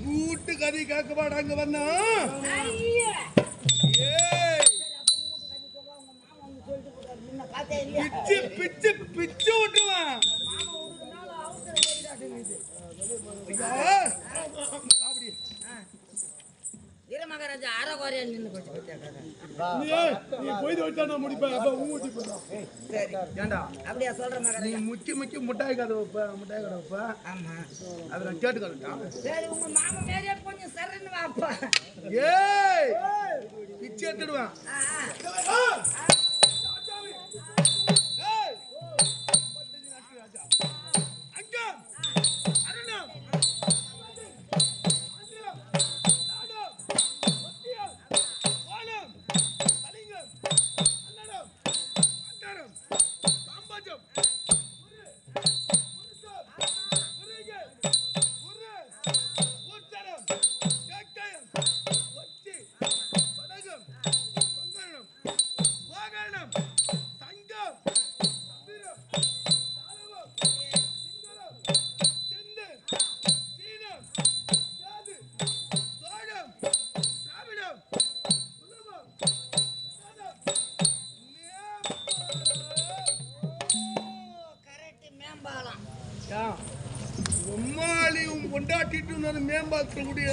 வீட்டு கதை கேட்க மாட்டாங்க வந்தா பிச்சு பிச்சு பிச்சு விட்டுருவான். மகாராஜா அரைகுறையா நின்று அப்படியா சொல்ற மகாராஜா? நீ முக்கி முக்கி முட்டாய் கடை வைப்ப, முட்டாய் கடை வைப்ப. ஆமா, அதை நான் கேட்டு கலட்டான். சரி, உங்க மாமா மேலே கொஞ்சம் சரன்னு வாப்பா. ஏய் பிச்சு எடுத்துடுவான். உம்மாலியும் கொண்டாட்டிட்டு மேம்பாலக்கூடிய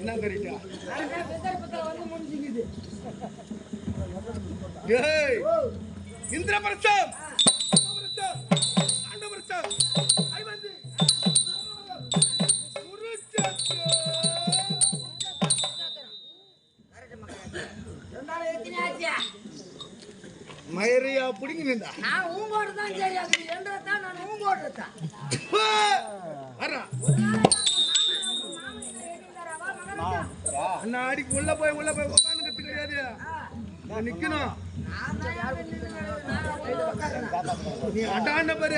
என்ன கரெக்டா? இந்திரபிரஸ்தம் ஆண்டபிரஸ்தம் ஐவந்தி மயரியா பிடிங்க நின்றா. நான் ஊங்கோடு தான் சரி, அது என்றதான் நான் ஊங்கோடு தான். அண்ணா அடிக்கு உள்ள போய் உட்காந்துக்கிறது கிடையாது, நிக்கணும். நீ அட்டாண்ட பாரு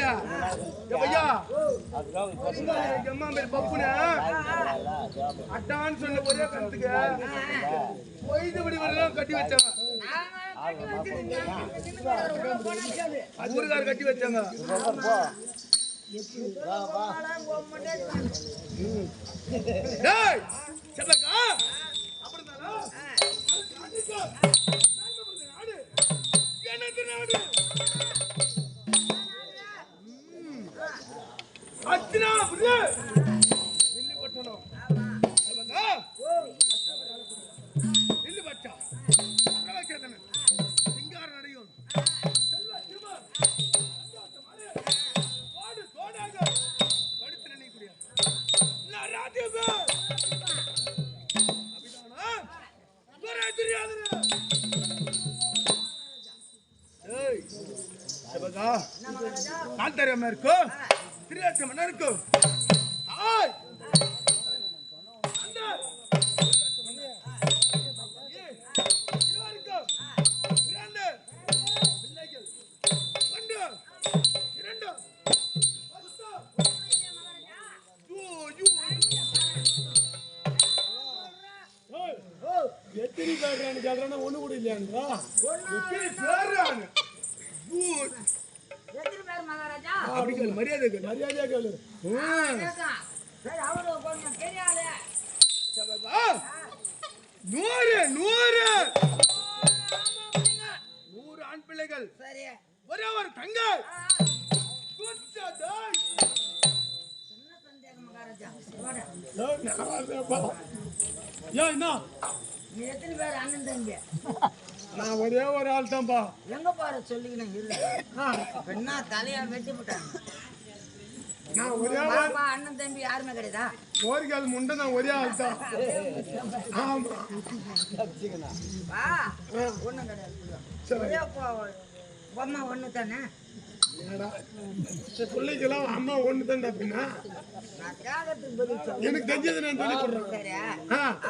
ஐயா, அம்மா பேர் பப்புன அட்டான்னு சொன்ன ஒரே கருத்துக்கு பொய்துபடி வரலாம் கட்டி வச்சாங்க. ஊருக்கார கட்டி வச்சாங்க. காந்தரமா இருக்கும், திரியாட்சமனா இருக்கும். எத்தனை பேர் கேட்கறான ஒண்ணு கூட இல்லையாங்களா? அப்படி கேளு, மரியாதை கேளு, மரியாதையா கேளு. நூறு நூறு 100 ஆண் பிள்ளைகள், ஒரே ஒரு தங்க. நீ எத்தனை பேர் அண்ணன் தம்பி? நான் ஒரே ஒரு ஆள் தான்ப்பா. எங்க பாரு சொல்லிக்கணும். என்ன தலையா வெட்டி போட்டாங்க. நான் ஒரே பாப்பா அண்ணன் தம்பி யாருமே கிடையாதா? ஓரிக்கால் முண்டை நான் ஒரே ஆள் தான். ஆமா வா ஒண்ணும் கிடையாது. ஒரே பொம்மை ஒண்ணு தானே. பிள்ளைக்கெல்லாம் அம்மா ஒண்ணு தான்டா பின்னா. நான் கேட்கறதுக்கு பதில் சொல்லு. எனக்கு தெரிஞ்சது நான் சொல்லி கொடுறேன். சரியா?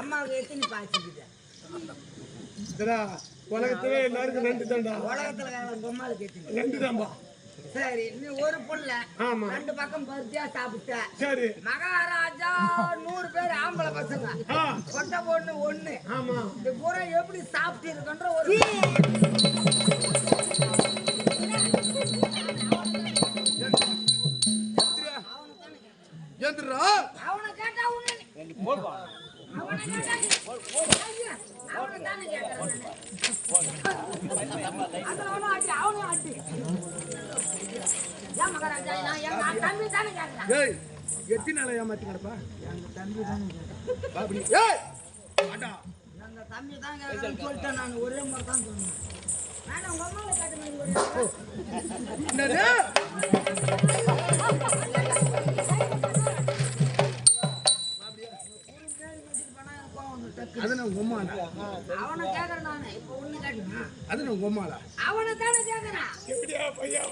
அம்மாவுக்கு எத்தனை பாய்ச்சிக்குது? உலகத்துல எல்லாருக்கும் 2 தான்டா. உலகத்துல பொம்மாளுக்கு எத்தனை? 2 தான்பா. சரி, நீ ஒரு புள்ள ஆமா 2 பக்கம் பருத்தியா சாப்பிட்ட. சரி மகாராஜா 100 பேர் ஆம்பளை பசங்க, கொட்ட பொண்ணு 1. ஆமா இந்த பூரா எப்படி சாப்பிட்டு இருக்குன்ற ஒரு ஏந்திரா அவனை கேட்டா உன்னை அவனை கேட்டா அவனை தானே கேட்கறேன். அவனும் ஆட்டி ஏன் மகாராஜா நான் எங்க தம்பி தானே கேட்கறேன். ஏய் எத்தனை நாளா ஏமாத்தி கிடப்பா? எங்க தம்பி தானே கேட்கறேன். பாபி ஏய் ஆடா எங்க தம்பி தான் கேட்கறேன்னு சொல்லிட்டேன். நான் ஒரே மாதிரி தான் சொன்னேன். நான் உங்க அம்மாவை கேட்டேன். என்னது அது நான் உம்மாடா. அவனை கேட்கறேன் நானு. இப்ப ஒண்ணு கேட்டுனா அது நான் உம்மாடா. அவனை தானே கேட்கறேன். எப்படியா பையா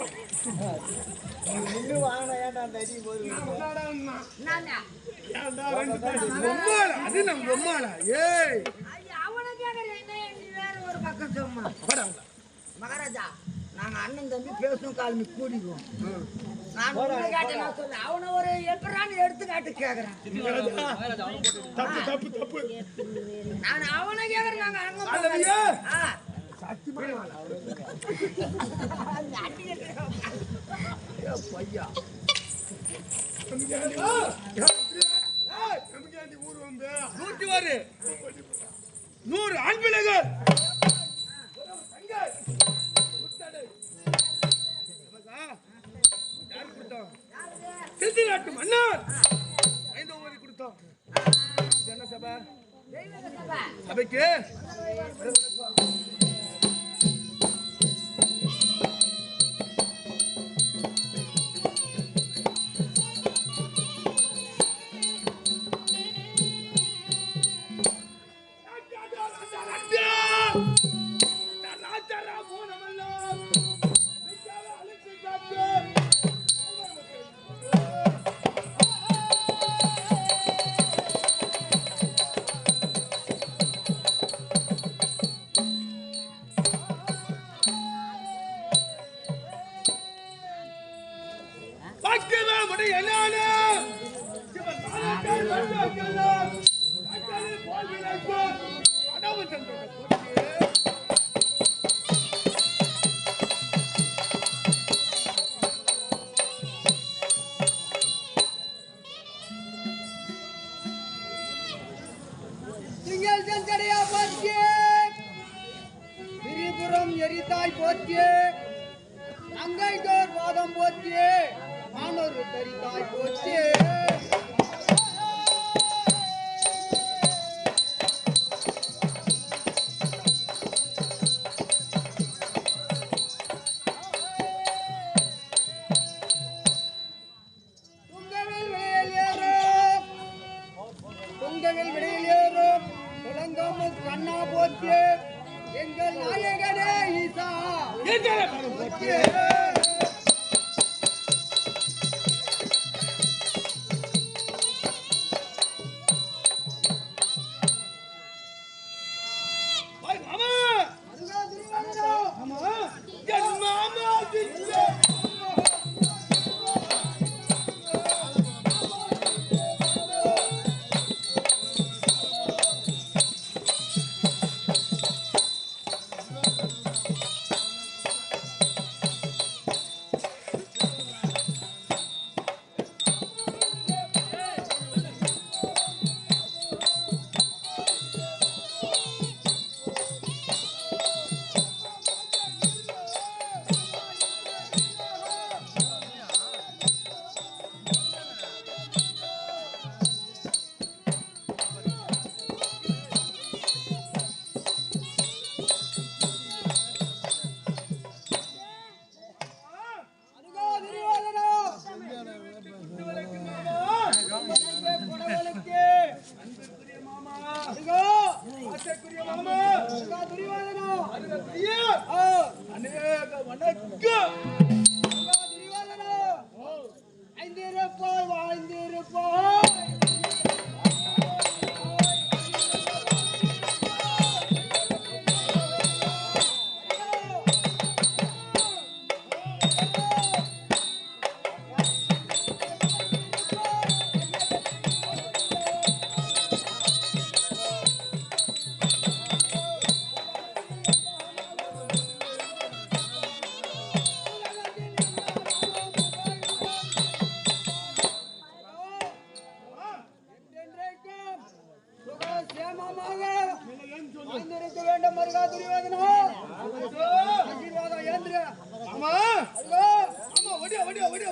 நானே ஏன்டா 2 பேர் உம்மாடா? அது நான் உம்மாடா. ஏய் அவனை கேட்கறேன். என்ன நீ வேற ஒரு பக்கம் சும்மா வாடா மகாராஜா. நாங்க அண்ணன் தம்பி பேசும் காலமி கூடிக்குவோம். நான் ஒண்ணு கேட்டேன் நான் சொல்ல. அவனை ஒரு எப்பறான்னு எடுத்துக்காட்டு கேட்கறேன். தப்பு தப்பு தப்பு. நான் அவனை கேட்கறேன். நாங்க அண்ணன் பையா ஊர் வந்து 100 ஆண் பிள்ளைகள் நாட்டு மன்னர் 5 ஓவரி கொடுத்தோம். என்ன சபை சபைக்கு திரிபுரம் எரித்தாய் போற்றியே, அங்கை தோர் வாதம் போற்றியே, மானொரு தரித்தாய் போற்றியே. துங்கவில் விடையிலேறும் துலங்காமல் கண்ணா போற்றியே, எங்கள் நாயகனே ஈசா போற்றியே. க்ஷேமமாக வாழ்ந்திருக்க வேண்டும் மருகா துரியோதனா. ஆசீர்வாதம் ஏந்திர. ஆமா ஐயோ ஆமா ஒடியா ஒடியா ஒடியா